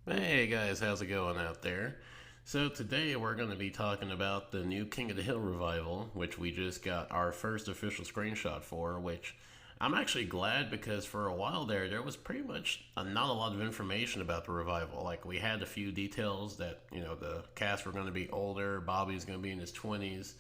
Hey guys, how's it going out there? So today we're going to be talking about the new King of the Hill revival, which we just got our first official screenshot for, which I'm actually glad because for a while there was pretty much not a lot of information about the revival. Like we had a few details that, the cast were going to be older, Bobby's going to be in his 20s,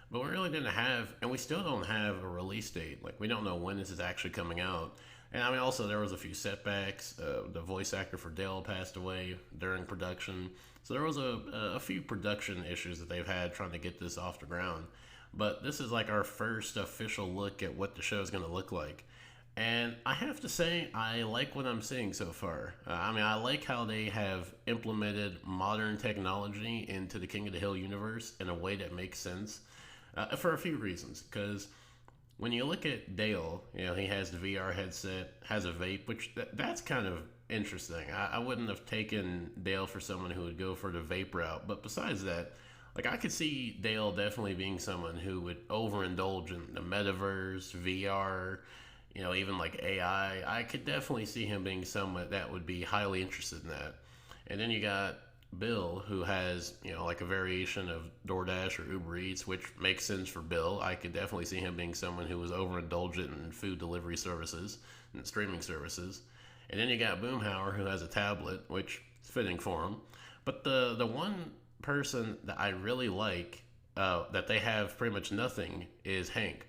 but we really didn't have, and we still don't have a release date. Like we don't know when this is actually coming out. And I mean, also there was a few setbacks. The voice actor for Dale passed away during production, so there was a few production issues that they've had trying to get this off the ground. But this is like our first official look at what the show is going to look like. And I have to say, I like what I'm seeing so far. I mean, I like how they have implemented modern technology into the King of the Hill universe in a way that makes sense for a few reasons. Because when you look at Dale, he has the VR headset, has a vape, which that's kind of interesting. I wouldn't have taken Dale for someone who would go for the vape route, but besides that, like I could see Dale definitely being someone who would overindulge in the metaverse, VR, even like AI. I could definitely see him being someone that would be highly interested in that. And then you got Bill, who has, like a variation of DoorDash or Uber Eats, which makes sense for Bill. I could definitely see him being someone who was overindulgent in food delivery services and streaming services. And then you got Boomhauer, who has a tablet, which is fitting for him. But the one person that I really like that they have pretty much nothing is Hank.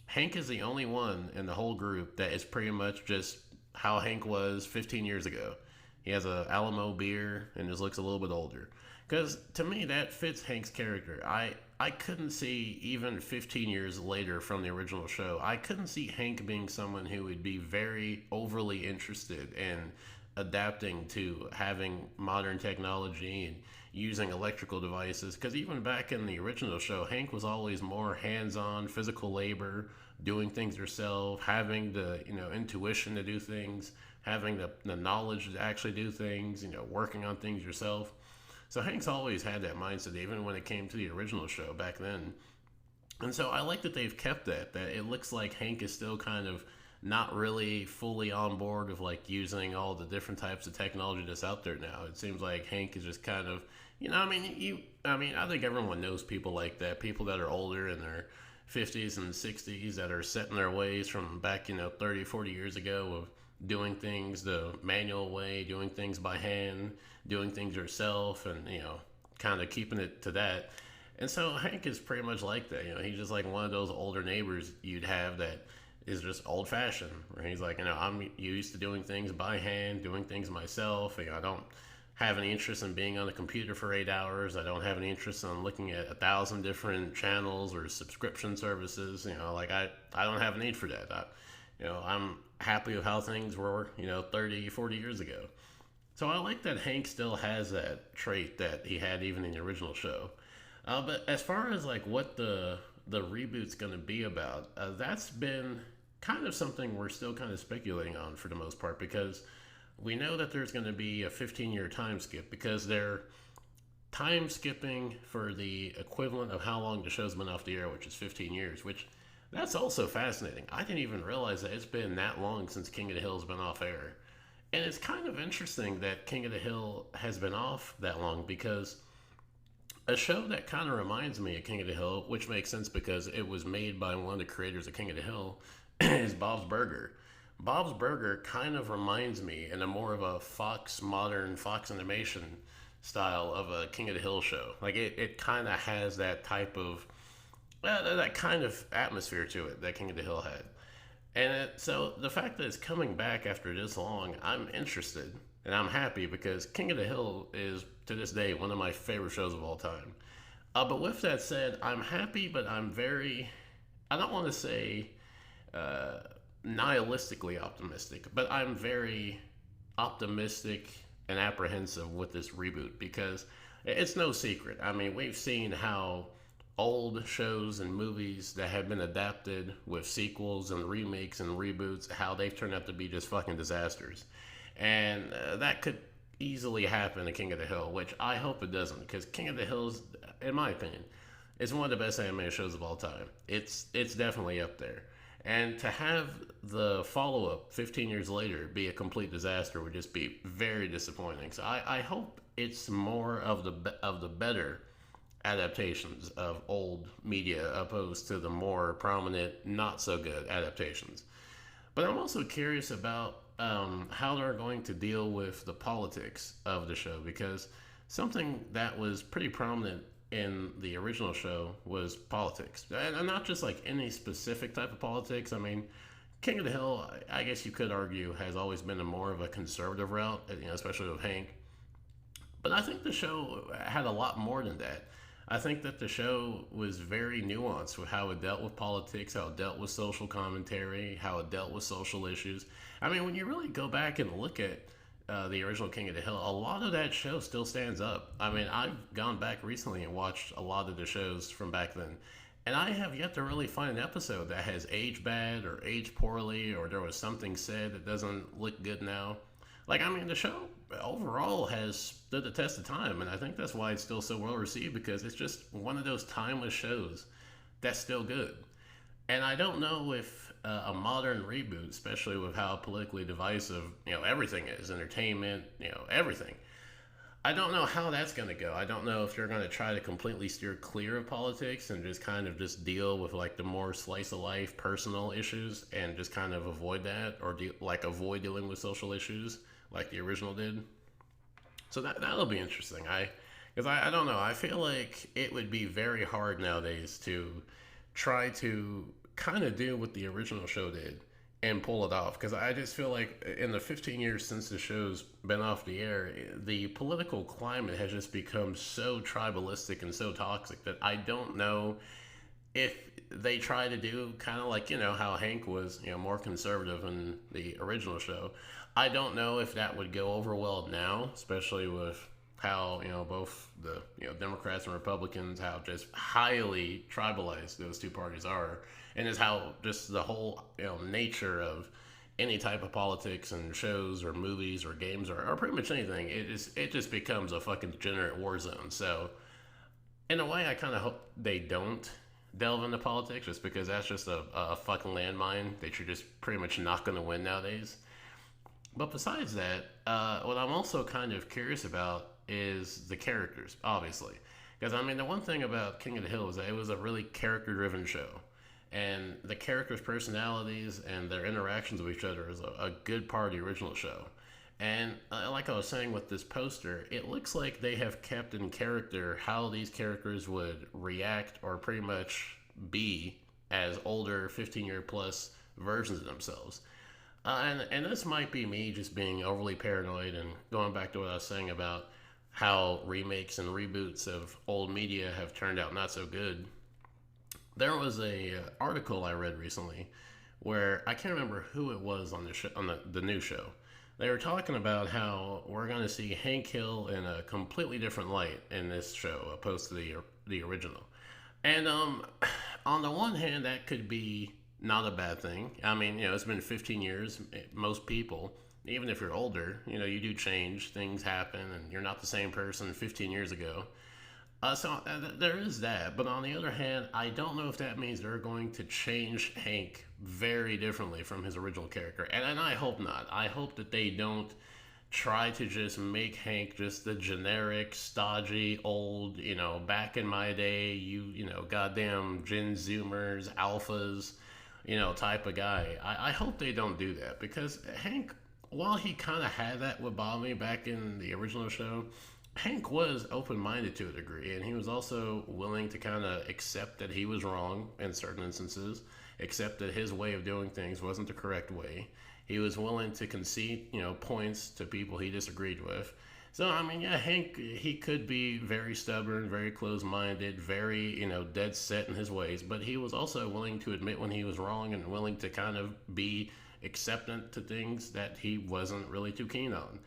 Hank is the only one in the whole group that is pretty much just how Hank was 15 years ago. He has a Alamo beer and just looks a little bit older. Because to me, that fits Hank's character. I couldn't see, even 15 years later from the original show, I couldn't see Hank being someone who would be very overly interested in adapting to having modern technology and using electrical devices. Because even back in the original show, Hank was always more hands on, physical labor, doing things yourself, having the intuition to do things, having the knowledge to actually do things, working on things yourself. So Hank's always had that mindset, even when it came to the original show back then. And so I like that they've kept that it looks like Hank is still kind of not really fully on board of like using all the different types of technology that's out there now. It seems like Hank is just kind of, I think everyone knows people like that, people that are older in their 50s and 60s that are set in their ways from back, 30, 40 years ago of doing things the manual way, doing things by hand, doing things yourself, and kind of keeping it to that. And so Hank is pretty much like that. He's just like one of those older neighbors you'd have that is just old fashioned. Where he's like, I'm used to doing things by hand, doing things myself. I don't have any interest in being on a computer for 8 hours. I don't have any interest in looking at 1,000 different channels or subscription services. I don't have a need for that. I'm happy with how things were, 30, 40 years ago. So I like that Hank still has that trait that he had even in the original show. But as far as like what the reboot's going to be about, that's been kind of something we're still kind of speculating on for the most part because we know that there's going to be a 15-year time skip because they're time skipping for the equivalent of how long the show's been off the air, which is 15 years, which that's also fascinating. I didn't even realize that it's been that long since King of the Hill's been off air. And it's kind of interesting that King of the Hill has been off that long because a show that kind of reminds me of King of the Hill, which makes sense because it was made by one of the creators of King of the Hill, is Bob's Burger. Bob's Burger kind of reminds me in a more of a modern Fox animation style of a King of the Hill show. Like it kind of has that type of, that kind of atmosphere to it that King of the Hill had. So the fact that it's coming back after this long, I'm interested and I'm happy because King of the Hill is to this day one of my favorite shows of all time. But with that said, I'm happy, but I don't want to say uh, nihilistically optimistic, but I'm very optimistic and apprehensive with this reboot because it's no secret. I mean, we've seen how old shows and movies that have been adapted with sequels and remakes and reboots, how they've turned out to be just fucking disasters. And that could easily happen to King of the Hill, which I hope it doesn't, because King of the Hill, in my opinion, is one of the best anime shows of all time. It's definitely up there. And to have the follow up 15 years later be a complete disaster would just be very disappointing. So I hope it's more of the better adaptations of old media opposed to the more prominent, not so good adaptations. But I'm also curious about how they're going to deal with the politics of the show because something that was pretty prominent in the original show was politics, and not just like any specific type of politics. I mean, King of the Hill, I guess you could argue, has always been a more of a conservative route, especially with Hank. But I think the show had a lot more than that. I think that the show was very nuanced with how it dealt with politics, how it dealt with social commentary, how it dealt with social issues. I mean, when you really go back and look at the original King of the Hill, a lot of that show still stands up. I mean, I've gone back recently and watched a lot of the shows from back then, and I have yet to really find an episode that has aged bad or aged poorly or there was something said that doesn't look good now. Like, I mean, the show overall has stood the test of time, and I think that's why it's still so well received because it's just one of those timeless shows that's still good. And I don't know if a modern reboot, especially with how politically divisive, everything is, entertainment, everything. I don't know how that's going to go. I don't know if they're going to try to completely steer clear of politics and just kind of just deal with like the more slice of life personal issues and just kind of avoid that or avoid dealing with social issues like the original did. So that'll be interesting. I don't know. I feel like it would be very hard nowadays to try to kind of do what the original show did and pull it off because I just feel like in the 15 years since the show's been off the air, the political climate has just become so tribalistic and so toxic that I don't know if they try to do kind of like how Hank was more conservative in the original show. I don't know if that would go over well now, especially with how both the Democrats and Republicans, how just highly tribalized those two parties are, and is how just the whole nature of any type of politics and shows or movies or games or pretty much anything, it just becomes a fucking degenerate war zone. So in a way, I kind of hope they don't delve into politics, just because that's just a fucking landmine that you're just pretty much not going to win nowadays. But besides that, what I'm also kind of curious about is the characters, obviously. Because, I mean, the one thing about King of the Hill is that it was a really character-driven show. And the characters' personalities and their interactions with each other is a good part of the original show. And like I was saying with this poster, it looks like they have kept in character how these characters would react or pretty much be as older 15-year-plus versions of themselves. And this might be me just being overly paranoid and going back to what I was saying about how remakes and reboots of old media have turned out not so good. There was a article I read recently where I can't remember who it was on the new show. They were talking about how we're going to see Hank Hill in a completely different light in this show opposed to the original. And on the one hand, that could be not a bad thing. I mean, it's been 15 years. Most people, even if you're older, you do change. Things happen, and you're not the same person 15 years ago. So there is that. But on the other hand, I don't know if that means they're going to change Hank very differently from his original character. And I hope not. I hope that they don't try to just make Hank just the generic, stodgy, old, back in my day, goddamn Gen Zoomers, alphas, type of guy. I hope they don't do that because Hank, while he kind of had that with Bobby back in the original show, Hank was open-minded to a degree, and he was also willing to kind of accept that he was wrong in certain instances, accept that his way of doing things wasn't the correct way. He was willing to concede, points to people he disagreed with. So, I mean, yeah, Hank, he could be very stubborn, very closed-minded, very, dead set in his ways, but he was also willing to admit when he was wrong and willing to kind of be acceptant to things that he wasn't really too keen on.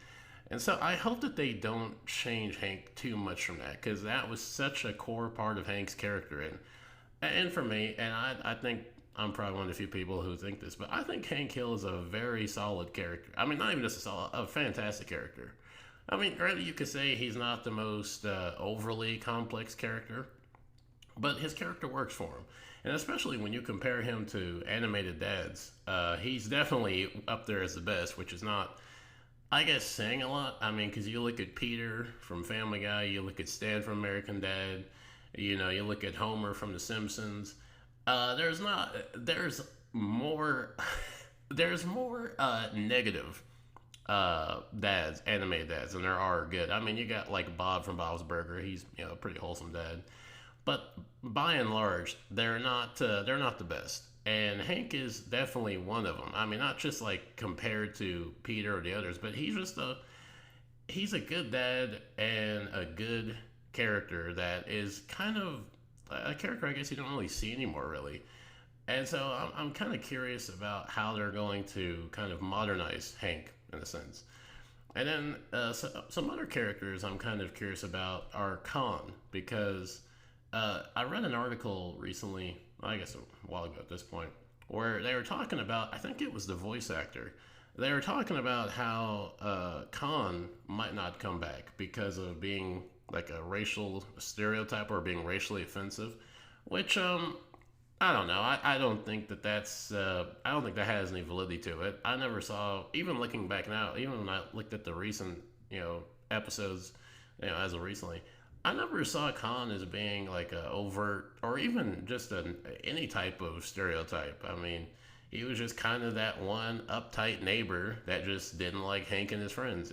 And so I hope that they don't change Hank too much from that, because that was such a core part of Hank's character. And for me, and I think I'm probably one of the few people who think this, but I think Hank Hill is a very solid character. I mean, not even just a fantastic character. I mean, granted, you could say he's not the most overly complex character, but his character works for him. And especially when you compare him to animated dads, he's definitely up there as the best, which is not, I guess, saying a lot. I mean, because you look at Peter from Family Guy, you look at Stan from American Dad, you look at Homer from The Simpsons. There's more, there's more negative dads, animated dads, than there are good. I mean, you got like Bob from Bob's Burger. He's a pretty wholesome dad, but by and large, they're not the best. And Hank is definitely one of them. I mean, not just like compared to Peter or the others, but he's a good dad and a good character that is kind of a character I guess you don't really see anymore, really. And so I'm kind of curious about how they're going to kind of modernize Hank in a sense. And then some other characters I'm kind of curious about are Khan, because I read an article recently, I guess a while ago at this point, where they were talking about, I think it was the voice actor, they were talking about how Khan might not come back because of being like a racial stereotype or being racially offensive, which I don't know. I don't think I don't think that has any validity to it. I never saw, even looking back now, even when I looked at the recent, episodes, as of recently, I never saw Khan as being like a overt or even just any type of stereotype. I mean, he was just kind of that one uptight neighbor that just didn't like Hank and his friends,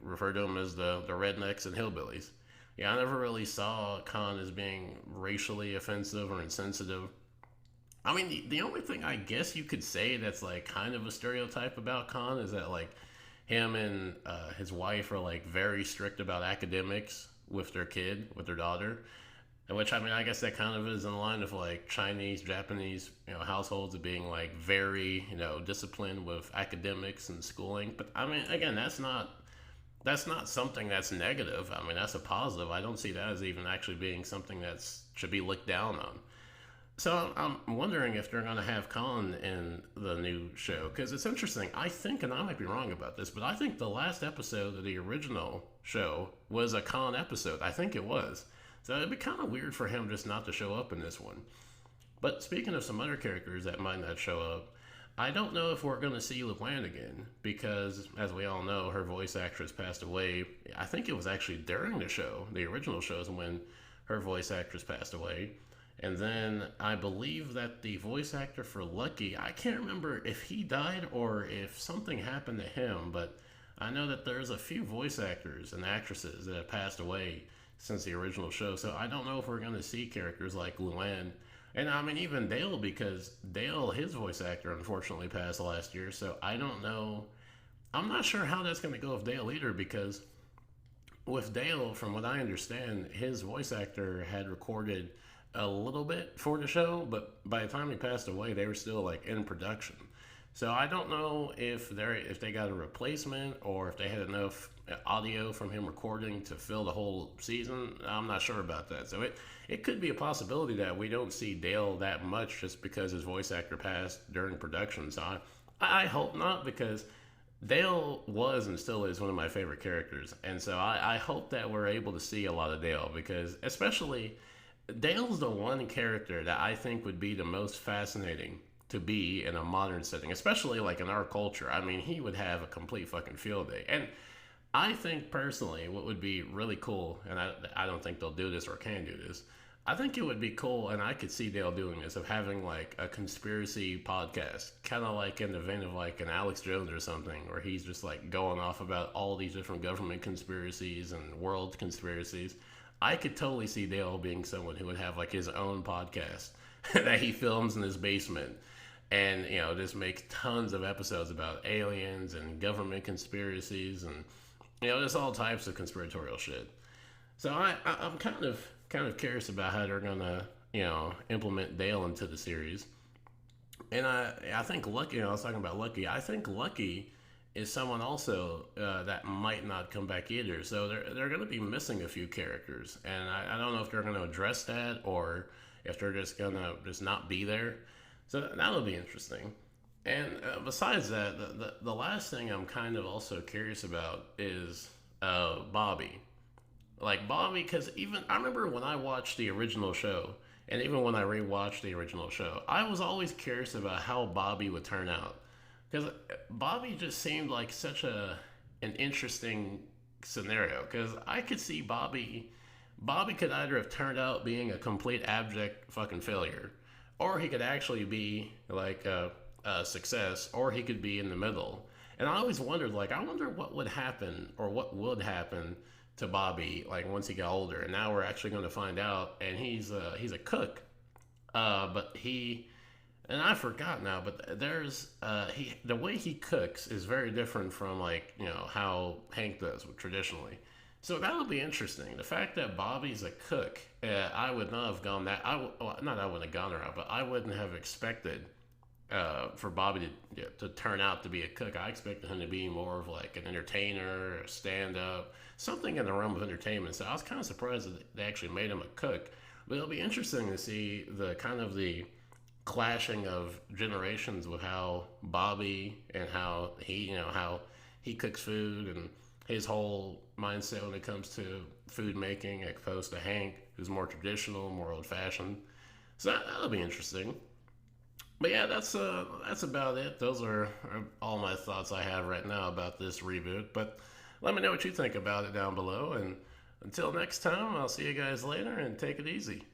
refer to them as the rednecks and hillbillies. Yeah, I never really saw Khan as being racially offensive or insensitive. I mean, the only thing I guess you could say that's like kind of a stereotype about Khan is that like him and his wife are like very strict about academics with their kid, with their daughter. Which I mean, I guess that kind of is in line of like Chinese, Japanese, households of being like very, disciplined with academics and schooling. But I mean, again, that's not something that's negative. I mean, that's a positive. I don't see that as even actually being something that should be looked down on. So I'm wondering if they're going to have Colin in the new show, because it's interesting. I think, and I might be wrong about this, but I think the last episode of the original show was a Colin episode. I think it was. So it'd be kind of weird for him just not to show up in this one. But speaking of some other characters that might not show up, I don't know if we're going to see Luann again, because as we all know, her voice actress passed away. I think it was actually during the show, the original shows, when her voice actress passed away. And then I believe that the voice actor for Lucky, I can't remember if he died or if something happened to him, but I know that there's a few voice actors and actresses that have passed away since the original show. So I don't know if we're going to see characters like Luann. And I mean, even Dale, because Dale, his voice actor, unfortunately passed last year. So I don't know. I'm not sure how that's going to go with Dale either, because with Dale, from what I understand, his voice actor had recorded a little bit for the show, but by the time he passed away, they were still like in production. So I don't know if they got a replacement or if they had enough audio from him recording to fill the whole season. I'm not sure about that. So it could be a possibility that we don't see Dale that much just because his voice actor passed during production. So I hope not, because Dale was and still is one of my favorite characters. And so I hope that we're able to see a lot of Dale, because especially Dale's the one character that I think would be the most fascinating to be in a modern setting, especially like in our culture. I mean, he would have a complete fucking field day. And I think personally, what would be really cool, and I don't think they'll do this or can do this, I think it would be cool, and I could see Dale doing this, of having like a conspiracy podcast, kind of like in the vein of like an Alex Jones or something, where he's just like going off about all these different government conspiracies and world conspiracies. I could totally see Dale being someone who would have like his own podcast that he films in his basement, and just make tons of episodes about aliens and government conspiracies and just all types of conspiratorial shit. So I'm kind of curious about how they're gonna implement Dale into the series. And I think Lucky. I was talking about Lucky. I think Lucky is someone also that might not come back either. So they're going to be missing a few characters, and I don't know if they're going to address that or if they're just going to just not be there. So that'll be interesting. And besides that, the last thing I'm kind of also curious about is Bobby. Like Bobby, because even I remember when I watched the original show, And even when I rewatched the original show, I was always curious about how Bobby would turn out. Because Bobby just seemed like such an interesting scenario. Because I could see Bobby could either have turned out being a complete abject fucking failure, or he could actually be like a success, or he could be in the middle. And I always wondered, like, I wonder what would happen or what would happen to Bobby, like once he got older. And now we're actually going to find out. And he's a cook, but he and I forgot now, but there's he the way he cooks is very different from like how Hank does traditionally. So that'll be interesting. The fact that Bobby's a cook, I would not have gone that. Well, not I wouldn't have gone around, but I wouldn't have expected for Bobby to turn out to be a cook. I expected him to be more of like an entertainer, a stand up, something in the realm of entertainment. So I was kind of surprised that they actually made him a cook. But it'll be interesting to see the kind of the clashing of generations with how Bobby and how he cooks food and his whole mindset when it comes to food making, as opposed to Hank, who's more traditional, more old fashioned. So that'll be interesting. But yeah, that's about it. Those are all my thoughts I have right now about this reboot. But let me know what you think about it down below. And until next time, I'll see you guys later and take it easy.